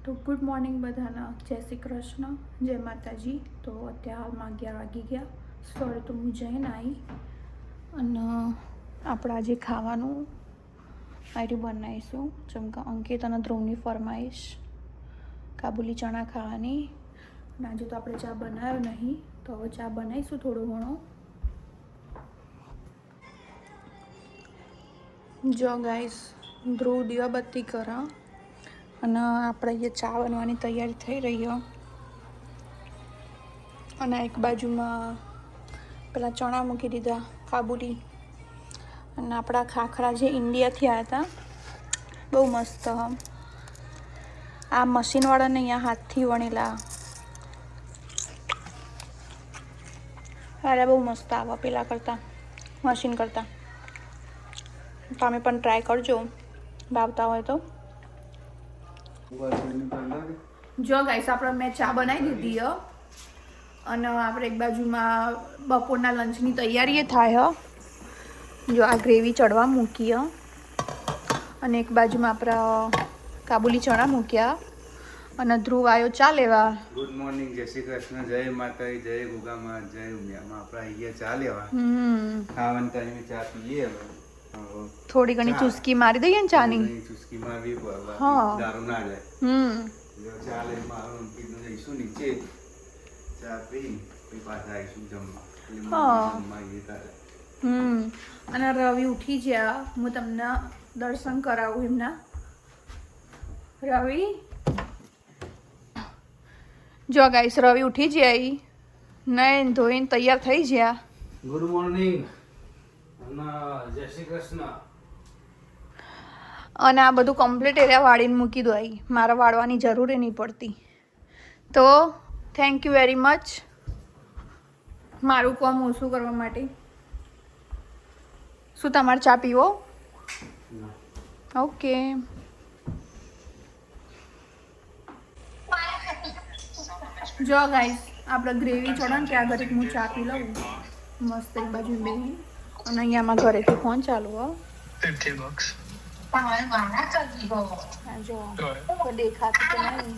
તો good morning બધાના, જય શ્રી કૃષ્ણ, જય માતાજી. તો અત્યારે હાલમાં 11 વાગી ગયા. સવારે તો હું જઈને આવી અને આપણે આજે ખાવાનું આયરું બનાવીશું. જેમ કે અંકિત અને ધ્રુવની ફરમાઈશ કાબુલી ચણા ખાવાની. અને આજે તો આપણે ચા બનાવ્યો નહીં, તો હવે ચા બનાવીશું થોડો ઘણો. જો ગાઈસ, ધ્રુવ દીવાબત્તી કરા અને આપણે અહીંયા ચા બનવાની તૈયારી થઈ રહી છે. અને એક બાજુમાં પેલા ચણા મૂકી દીધા કાબુલી. અને આપણા ખાખરા જે ઇન્ડિયાથી આવ્યા હતા, બહુ મસ્ત. આ મશીનવાળાને અહીંયા હાથથી વણેલા, અરે બહુ મસ્ત આવે પેલા કરતાં, મશીન કરતાં. તમે પણ ટ્રાય કરજો, ભાવતા હોય તો. જો ગાઈસ, આપણે મેં ચા બનાવી દીધી અને આપણે એક બાજુમાં બપોરના લંચની તૈયારી થાય. જો આ ગ્રેવી ચડવા મૂકી અને એક બાજુમાં આપણે કાબુલી ચણા મૂક્યા અને ધ્રુવ આવ્યો ચા લેવા. ગુડ મોર્નિંગ, જય શ્રી કૃષ્ણ, જય માતાજી, જય ગુગામાં, જય ઉમિયામાં. આપણે અહીંયા ચા લેવા ખાવાની ટાઈમે ચા પીએ. થોડી ઘણી ચુસ્કી મારી દઈએ ને ચાની. ચુસ્કી મારવી પડે, હા, દારૂ ના જાય. ચા લઈને મારું જઈશું નીચે, ચા પી પાછા આવીશું જમવા. અને રવિ ઉઠી ગયા, હું તમને દર્શન કરાવું એમના. રવિ, જો ગાઈસ, રવિ ઉઠી જાય, નયન ધોઈને તૈયાર થઈ ગયા. ગુડ મોર્નિંગ અને જય શ્રી કૃષ્ણ. અને આ બધું કમ્પ્લીટ એરિયા વાળીને મૂકી દો. મારે વાળવાની જરૂર નહીં પડતી. તો થેન્ક યુ વેરી મચ મારું કામ ઓછું કરવા માટે. શું તમારે ચા પીવો? ઓકે. જો ગાઈસ, આપણે ગ્રેવી ચડે ને ત્યાં ઘરે હું ચા પી લઉં મસ્ત એક બાજુ બે. અને અહીંયામાં ઘરેથી ફોન ચાલુ હો. જો દેખાતું તો નહીં.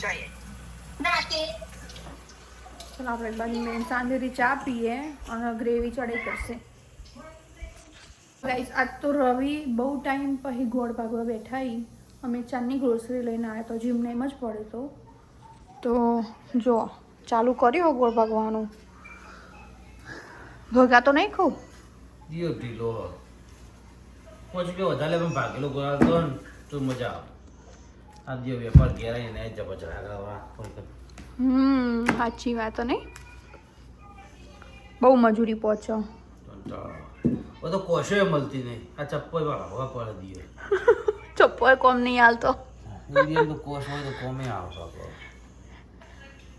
ચાલો આપણે એક બાજુ મેં સાંજેથી ચા પીએ અને ગ્રેવી ચડે કરશે. ગાઈસ, આજ તો રવિ બહુ ટાઈમ પછી ગોળ ભાગવા બેઠા. અમે ચાની ગ્રોસરી લઈને આવ્યા તો જીમને એમ જ પડ્યો તો જો ચાલુ કર્યો ગોળ ભાગવાનું. ભગા તો નહીં ખૂબ દિયો ઢીલો પછી કે વધારે પણ ભાગેલો ગોળા તો તો મજા આવે. આ દિયો વેપાર ઘેરાઈ ને જબરજસ્ત આગળ કોઈ સાચી વાત નહીં. બહુ મજૂરી પહોંચો. ઓ તો કોશો મળતી નહીં. આ ચપ્પલ વાળા પડે દિયો ચપ્પલ કોમ નહીં હાલતો. દિયો તો કોશ હોય તો કોમે આવતો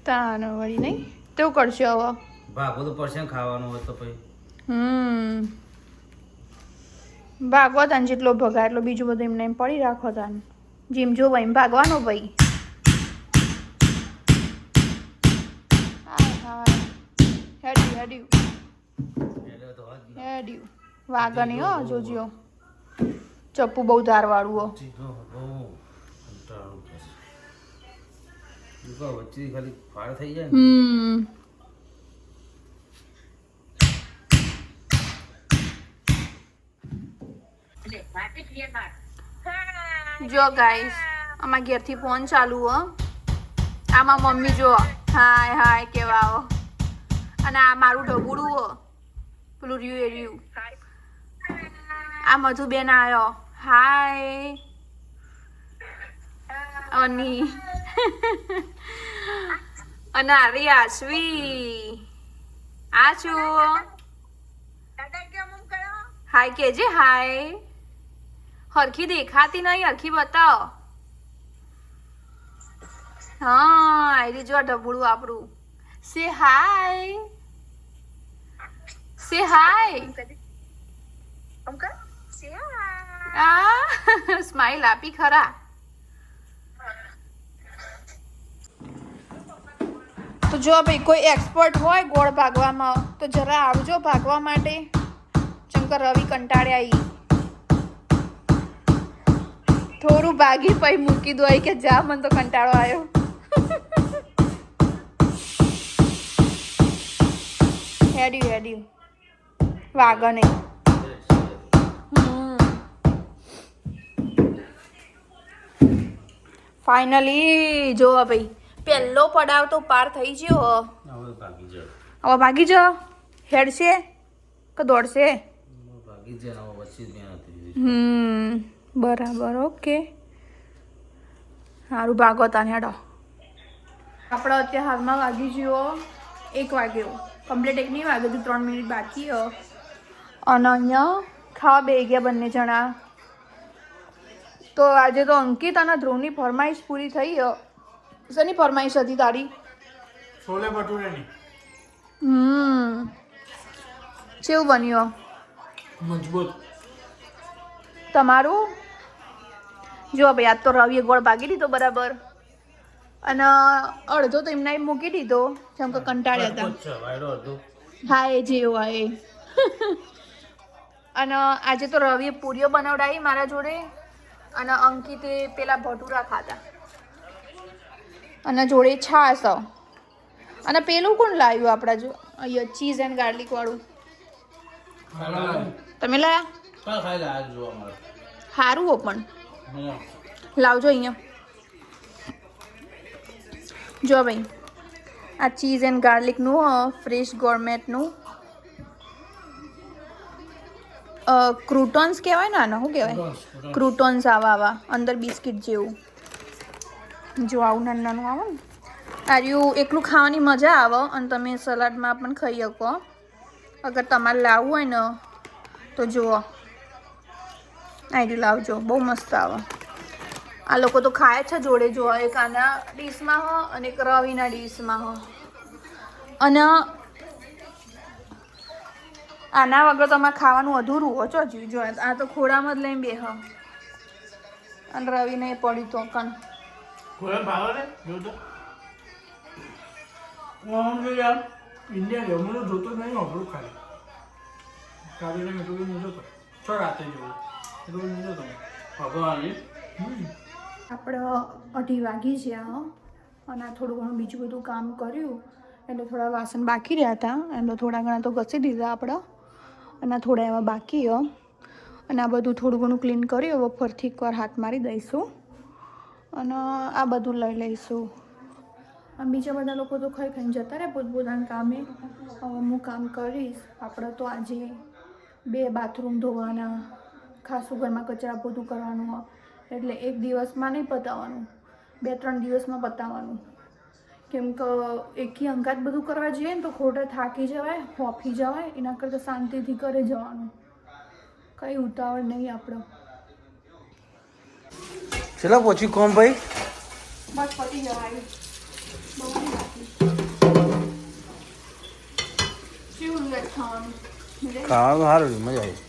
તાનો વળી નહીં તેવું કરશે હવે. ભાગો તો પડશે ને ખાવાનું હોય તો પછી. ભાગવા તાન જેટલો ભગા એટલો બીજું બધું એમને એમ પડી રાખો તાન. જીમ જો એમ ભાગવાનો ભાઈ. હેડ્યું વાગે નહીં હો, જોજો. ચપ્પુ બહુ ધારવાળું હો. વચ્ચે ખાલી ફાળ થઈ જાય. જો ગાઈસ, આમાં ઘેરથી ફોન ચાલુ હો. આમાં મમ્મી જો હાય હાય કેવા આવો. અને આ મારું ઢબુડું હો, પેલું રહ્યું એ રહ્યું. આ મધુબેન આવ્યો, હાય. અની અને આરી આશવી આ છું. હાય કેજે હાય. હરખી દેખાતી નહીં, હરખી બતાવો. હા, આઈ જો ઢબુડું આપણું. સે હાય, સે હાય. આ સ્માઈલ આપી ખરા. તો જો ભાઈ કોઈ એક્સપર્ટ હોય ગોળ ભાગવામાં તો જરા આવજો ભાગવા માટે. ચમકા રવિ કંટાળ્યા. થોડું ભાગી પછી મૂકી દો કે જા, મને તો કંટાળો આવ્યો. હેડ્યું વાગે નહીં. ફાઇનલી જો ભાઈ પહેલો પડાવ તો પાર થઈ ગયો. હવે ભાગી જાઓ. હવે ભાગી જાઓ. હેડશે કે દોડશે? ભાગી જાય હવે વચ્ચે જ મહેનત થઈ. બરાબર, ઓકે. સારું, ભાગો તાને હેડો. આપણે અત્યારે હાલમાં વાગી ગયો 1 વાગ્યો. કમ્પ્લીટ 1 નહીં વાગ્યો, 3 મિનિટ બાકી. અને અહીંયા ખાવા બેસી ગયા બંને જણા. તો આજે તો અંકિત અને ધ્રુવની ફરમાઈશ પૂરી થઈ. શેની ફરમાઈશ હતી તારી? છોલે ભટુરેની. કેવું બન્યું મજબૂત. તમારું? જો ભાઈ આજ તો રવિએ ગોળ ભાગી દીધો બરાબર. અને અડધો તો એમને મૂકી દીધો જેમ કે કંટાળ્યા હતા. હા, એ જેવું હોય એ. અને આજે તો રવિએ પૂરીઓ બનાવડાવી મારા જોડે. અને અંકિતે પેલા ભટુરા ખાધા. અને જોડે છાશ. અને પેલું કોણ લાવ્યું આપણા જો અહીંયા ચીઝ એન્ડ ગાર્લિક વાળું? તમે લાયા? સારું હો પણ લાવજો અહીંયા. જો ભાઈ આ ચીઝ એન્ડ ગાર્લિકનું ફ્રેશ ગોર્મેટનું ક્રૂટોન્સ કહેવાય ને આને? શું કહેવાય? ક્રૂટોન્સ. આવા અંદર બિસ્કિટ જેવું. જો આવું નાનું નાનું આવે ને. આર્યું એકલું ખાવાની મજા આવે અને તમે સલાડમાં પણ ખાઈ શકો. અગર તમારે લાવવું હોય ને તો જુઓ આર્યું લાવજો, બહુ મસ્ત આવે. આ લોકો તો ખાય છે જોડે. જો એક આના ડીશમાં હો અને એક રવિના ડીશમાં હો. અને આના વગર તમારે ખાવાનું અધૂરું હો. ચો જો આ તો ખોડામાં જ લઈને બેહ. અને રવિને પડ્યું તો કણ કોઈ ભાવે ને જોતો યાર ઇન્ડિયા જમવાનું જોતો નહીં. આપણું ખાલી કાલે એટલું બધું જોતો છો રાતે જોવું એટલું બધું જોતો ભગવાન. આપણે 2:30 વાગી ગયા. અને આ થોડું ઘણું બીજું બધું કામ કર્યું. એટલે થોડા વાસણ બાકી રહ્યા હતા. એટલે થોડા ઘણા તો ઘસી દીધા આપણે. અને થોડા એવા બાકી. અને આ બધું થોડું ઘણું ક્લીન કર્યું. હવે ફરીથી એકવાર હાથ મારી દઈશું અને આ બધું લઈ લઈશું. અને બીજા બધા લોકો તો ખાઈને જતા રહે પોતપોતાના કામે. હવે હું કામ કરીશ. આપણે તો આજે 2 બાથરૂમ ધોવાના, ખાસું ઘરમાં કચરા પોતું કરવાનું. એટલે 1 દિવસમાં નહીં પતાવવાનું, 2-3 દિવસમાં પતાવવાનું. કેમ કે એકી અંગાત બધું કરવા જઈએ ને તો ખોટે થાકી જવાય, હોફી જવાય. એના કરતાં શાંતિથી કરે જવાનું. કંઈ ઉતાવળ નહીં આપણે. ચલો પહોંચ્યું કોમ ભાઈ. બસ પતી જવાય. બહુ નહીં બાકી. કેવું લેટ ખાવાનું? ખાવાનું સારું, મજા આવી.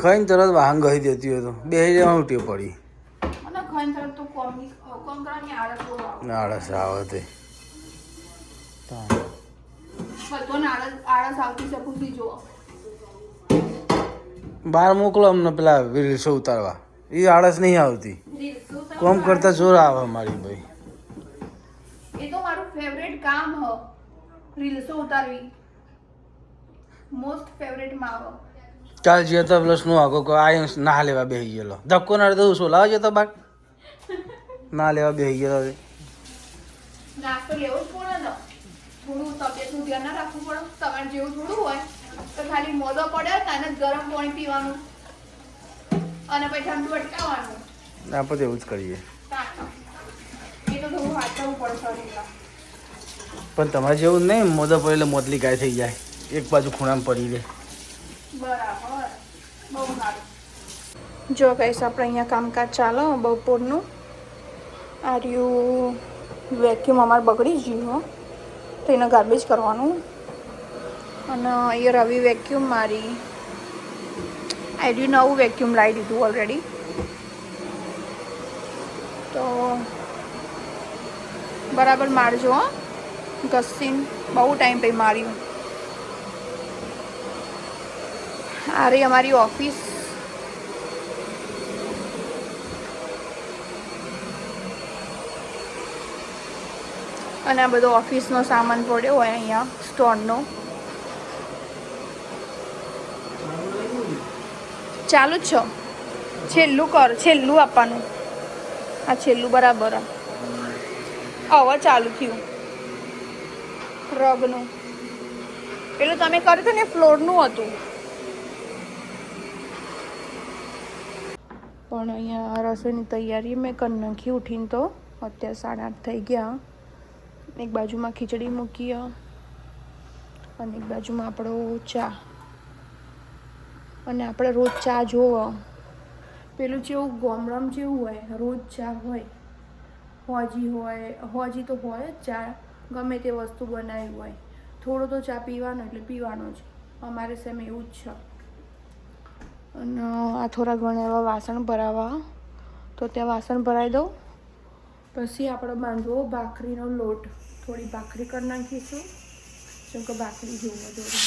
ખાઈને તરત વાહન ગઈ દેતી હોય તો બેસી જવાનું ટેવ પડી. અને ખાઈને તરત તો કોમ કરવાની આળસ બહુ આવે. આળસ આવે તે બધાને આળસ આવતી છે. પૂછી જુઓ. બહાર મોકલો અમને પેલા રીલ્સો ઉતારવા. એ આળસ નહીં આવતી. કોમ કરતા જોર આવે મારી ભાઈ. એ તો મારું ફેવરેટ કામ હ. રીલ્સો ઉતારવી મોસ્ટ ફેવરેટ માં આવે. ચાલ જે તો પ્લસ નું આગો આ ના લેવા બેસી ગયેલો. ધક્કો ના દઉં શું લાવજો તો બાર ના લેવા બેસી ગયેલો. નાસ્તો લેવો જ પડે ને. થોડું તબિયતનું ધ્યાન ના રાખવું પડે. તમારે જેવું થોડું હોય તો ખાલી મોદો પડે અને ગરમ પાણી પીવાનું અને પછી ઠંડુ અટકાવવાનું. આપણે એવું જ કરીએ. એ તો થોડું વાંચવું પડે શરીરમાં. પણ તમારે જેવું નહીં મોદો પડે એટલે મોતલી ગાય થઈ જાય. એક બાજુ ખૂણામાં પડી રહે. બરાબર, બહુ સારું. જો કહીશ આપણે અહીંયા કામકાજ ચાલો બપોરનું. આ રહ્યું વેક્યુમ અમારે બગડી ગયું હો, તો એને ગાર્બેજ કરવાનું. અને અહીંયા રવિ વેક્યુમ મારી આ રહ્યું નવું વેક્યુમ લાવી દીધું ઓલરેડી. તો બરાબર મારજો હો. ઘસીને બહુ ટાઈમ પછી માર્યું. આ રહી અમારી ઓફિસ. અને આ બધો ઓફિસનો સામાન પડ્યો હોય અહીંયા સ્ટોરનો. ચાલુ જ છો, છેલ્લું કર, છેલ્લું આપવાનું. આ છેલ્લું બરાબર. હવે ચાલુ થયું રગનું. પેલું તમે કર્યું હતું ને ફ્લોરનું હતું. પણ અહીંયા રસોઈની તૈયારી મેં કરી નાખી ઉઠીને. તો અત્યારે 8:30 થઈ ગયા. એક બાજુમાં ખીચડી મૂકી અને એક બાજુમાં આપણો ચા. અને આપણે રોજ ચા જોવો. પેલું જેવું ગામડામાં જેવું હોય, રોજ ચા હોય, હોજી તો હોય જ ચા. ગમે તે વસ્તુ બનાવી હોય, થોડો તો ચા પીવાનો એટલે પીવાનો જ. અમારે સેમ એવું જ છે. અને આ થોડા ઘણા એવા વાસણ ભરાવા, તો ત્યાં વાસણ ભરાઈ દઉં. પછી આપણે બાંધવો ભાખરીનો લોટ. થોડી ભાખરી કરી નાખીશું, જેમ કે ભાખરી જોવો થોડી.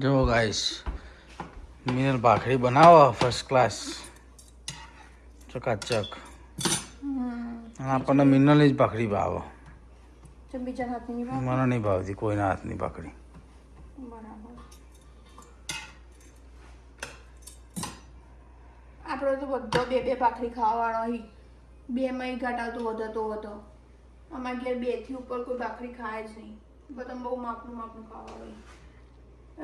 જો ગાઈસ, મિનલ ભાખરી બનાવો ફર્સ્ટ ક્લાસ, ચકાચક. અને આપણને મિનલની જ ભાખરી ભાવે. બીજા હાથની નહીં ભાવે? મને નહીં ભાવતી કોઈના હાથની ભાખરી. બરાબર. આપણે તો બધો 2 ભાખરી ખાવાવાળો. 2માં ઘાટ આવતો વધો. અમારા ઘેર 2 થી ઉપર કોઈ ભાખરી ખાય જ નહીં. બધા બહુ માપનું ખાવા હોય.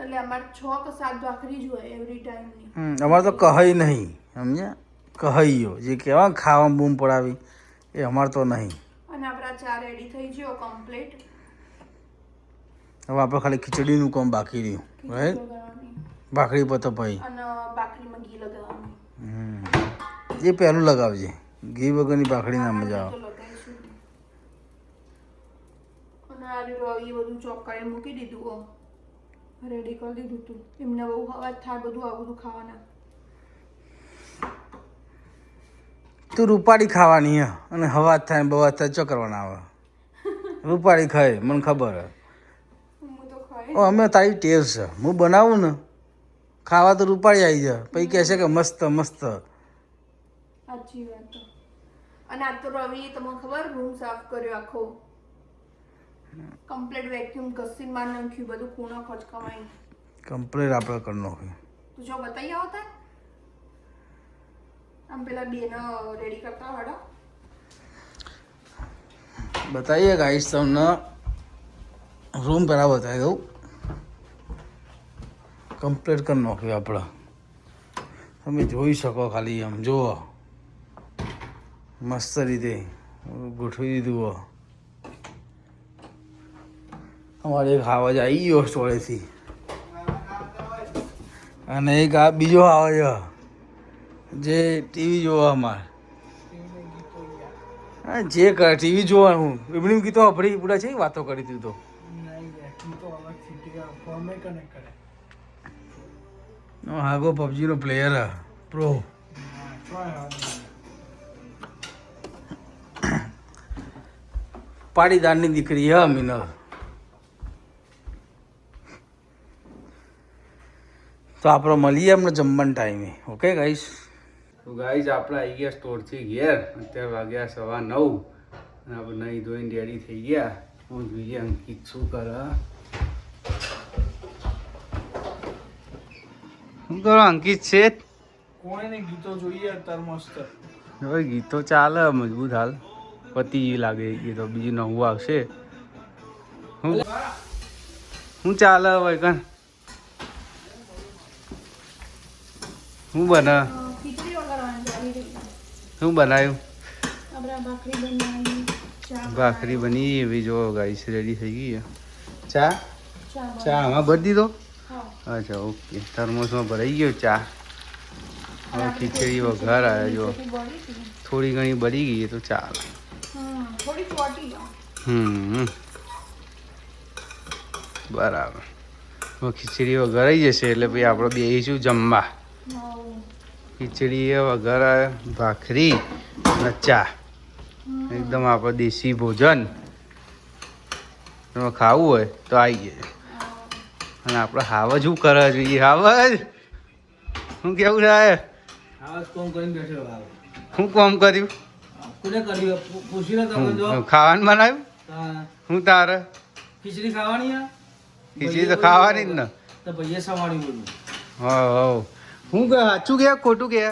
એટલે અમારે 6 કે 7 ભાખરી જ હોય એવરી ટાઈમની. અમારે તો કહી નહીં, સમજ્યા? કહીયો જે કહેવા ખાવામાં બૂમ પડાવી એ અમારે તો નહીં. અને આપણા ચા રેડી થઈ ગયો કમ્પ્લીટ. હવે આપણે ખાલી ખીચડીનું કામ બાકી રહ્યું, રાઈટ? ભાખરી પતો ભાઈ. અને ભાખરીમાં ઘી લગાવવાનું. એ પહેલું લગાવજે. ઘી વગરની ભાખરી ના મજા આવે. અને આ રવિ બધું ચોપ કરી મૂકી દીધું, રેડી કરી દીધું તું. એમને બહુ અવાજ થાય બધું આ બધું ખાવાના. તું રૂપાળી ખાવાની હે અને હવા થાય બવા થાય ચો કરવાના આવે. રૂપાળી ખાય મને ખબર હે. અમે તારી ટેવ છે, હું બનાવું ને ખાવા તો રૂપાળી આવી જાય, પછી કહેશે કે મસ્ત મસ્ત. સાચી વાત. અને આજ તો રવિ તમને ખબર રૂમ સાફ કર્યો આખો, કમ્પ્લીટ વેક્યુમ ઘસીને માર નાખ્યું બધું, ખૂણા ખચકાવાઈ કમ્પ્લીટ આપણે કરી નાખ્યું. તું જો બતાવી આવતા આમ પેલા બેનો રેડી કરતા હડો. બતાવીએ ગાઈસ તમને રૂમ પહેલાં બતાવી દઉં. કમ્પ્લીટ કરી નાખ્યું આપણે. તમે જોઈ શકો, ખાલી આમ જુઓ મસ્ત રીતે ગોઠવી દીધું. અમારે એક આવાજ આવી ગયો સ્ટોરેથી, અને એક આ બીજો આવે છે જે ટીવી જોવા. અમારે હા જે કરે ટીવી જોવાનું. એમની ગીતો અભડી પૂરા છે, વાતો કરી તું તો. હાગો પબજીનો પ્લેયર પ્રો. પાટીદારની દીકરી હ મિનલ. તો આપણે મળીએ અમને જમવાના ટાઈમે. Okay guys? તો ગાઈસ આપણે આવી ગયા સ્ટોરથી ઘેર. અત્યારે વાગ્યા 9:15 અને આપણે નહીં ધોઈને રેડી થઈ ગયા. હું જોઈએ અંકિત શું કરે. શું કરો અંકિત? છે કોઈને ગીતો જોઈએ અત્યારે મસ્ત. હવે ગીતો ચાલે મજબૂત. હાલ પતિ લાગે એ ગીતો, બીજું નવું આવશે. શું ચાલે હવે કણ? શું બને? ખીચડી વગાડવાની. શું બનાવ્યું? આપણે ભાખરી બનાવી, ભાખરી બની એવી જો ગાઈસ રેડી થઈ ગઈ. ચા ચા આમાં ભરી દીધો? હા. અચ્છા ઓકે. થર્મોસમાં ભરાઈ ગયો ચા. હવે ખીચડી વઘાર આવ્યો જો, થોડી ઘણી બળી ગઈ તો ચાલે. થોડી ચોટી. બરાબર. હવે ખીચડી વઘારાઈ જશે એટલે પછી આપણે બેસીશું જમવા. ખીચડી વઘાર, ભાખરી અને ચા, એકદમ આપણે દેશી ભોજન. તમે ખાવું હોય તો આવી જાય. અને આપણે હાવજ શું કરે જોઈએ? હાવજ શું કેવું થાય? આવાજ કોમ કરીને બેઠો. શું કામ કર્યું? કોને કરી પૂછીને તમે જો ખાવાનું બનાવ્યું હા, હું તારે ખીચડી ખાવાની આ ખીચડી તો ખાવાની જ ને તો ભાઈએ સવાણી બોલું હા હું કે સાચું કે ખોટું કે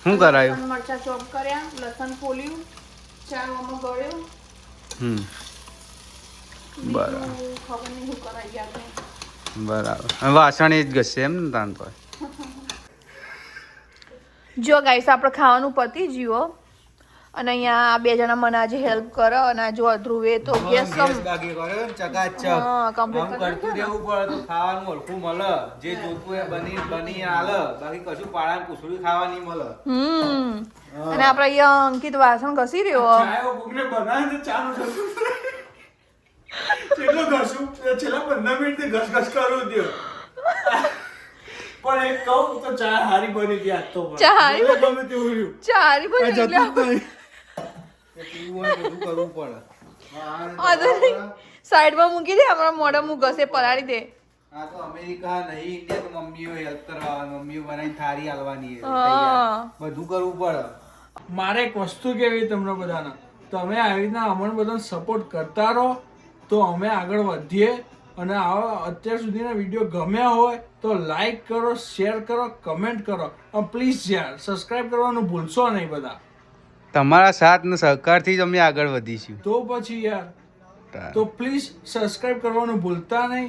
શું કરાયું મરચા ચોપ કર્યા, લસણ ફોલ્યું, ચાવામાં ગળ્યું. હમ બરાબર બીજું ખબર નહીં શું કરાઈ ગયા છે. બરાબર હવે વાસણ એ જ ઘસશે એમ ને તાન તો જો ગાઈસ આપણે ખાવાનું પતી ગયું અને અહીંયા આ બે જણા મને આજે હેલ્પ કરે અને આ જો ધ્રુવે તો ગેસ બાકી કર્યો ચકાચક હા, complete આમ કરી કરતું રહેવું પડે તો ખાવાનું હરખું મળે જે જોતું એ બની આલે બાકી કશું પાડા પૂછડું ખાવા નહીં મળે અને આપણે અહીંયા અંકિત વાસણ ઘસી રહ્યો. ચાય કોકને બનાવે તો ચાનું થતું કેટલું ઘસું છેલ્લા 15 મિનિટ થી ઘસ કરું દ્યો પણ એક કહું તો ચા હારી બની હતી આજ તો પણ. ચા હારી ભલે ગમે તેવું રહ્યું. ચારી આ બની જતું જ નહીં. પીવું હોય બધું કરવું પડે સાઈડમાં મૂકી દે અમારા મોઢા મું ઘસે પલાળી દે. આ તો અમેરિકા નહીં ઇન્ડિયા તો મમ્મીઓ હેલ્પ કરવા મમ્મીઓ બનાવીને થાળી આલવાની હા. બધું કરવું પડે મારે એક વસ્તુ કહેવી તમને બધાને તમે આવી રીતના અમને બધાને સપોર્ટ કરતા રહો તો અમે આગળ વધીએ અને આવા અત્યાર સુધીના વિડીયો ગમ્યા હોય તો લાઈક કરો, શેર કરો, કમેન્ટ કરો અને પ્લીઝ યાર સબસ્ક્રાઇબ કરવાનું ભૂલશો નહીં બધા. તમારા સાથ ને સહકારથી જ અમે આગળ વધીશું તો પછી યાર તો પ્લીઝ સબસ્ક્રાઇબ કરવાનું ભૂલતા નહીં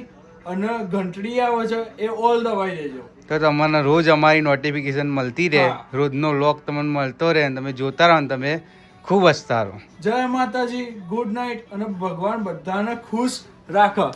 અને ઘંટડી આવે છે એ ઓલ દબાઈ દેજો. તો તમને રોજ અમારી નોટિફિકેશન મળતી રહે હા. રોજનો લોક તમને મળતો રહે અને તમે જોતા રહો ને તમે ખૂબ હસતા રહો જય માતાજી, ગુડ નાઇટ અને ભગવાન બધાને ખુશ રાખે.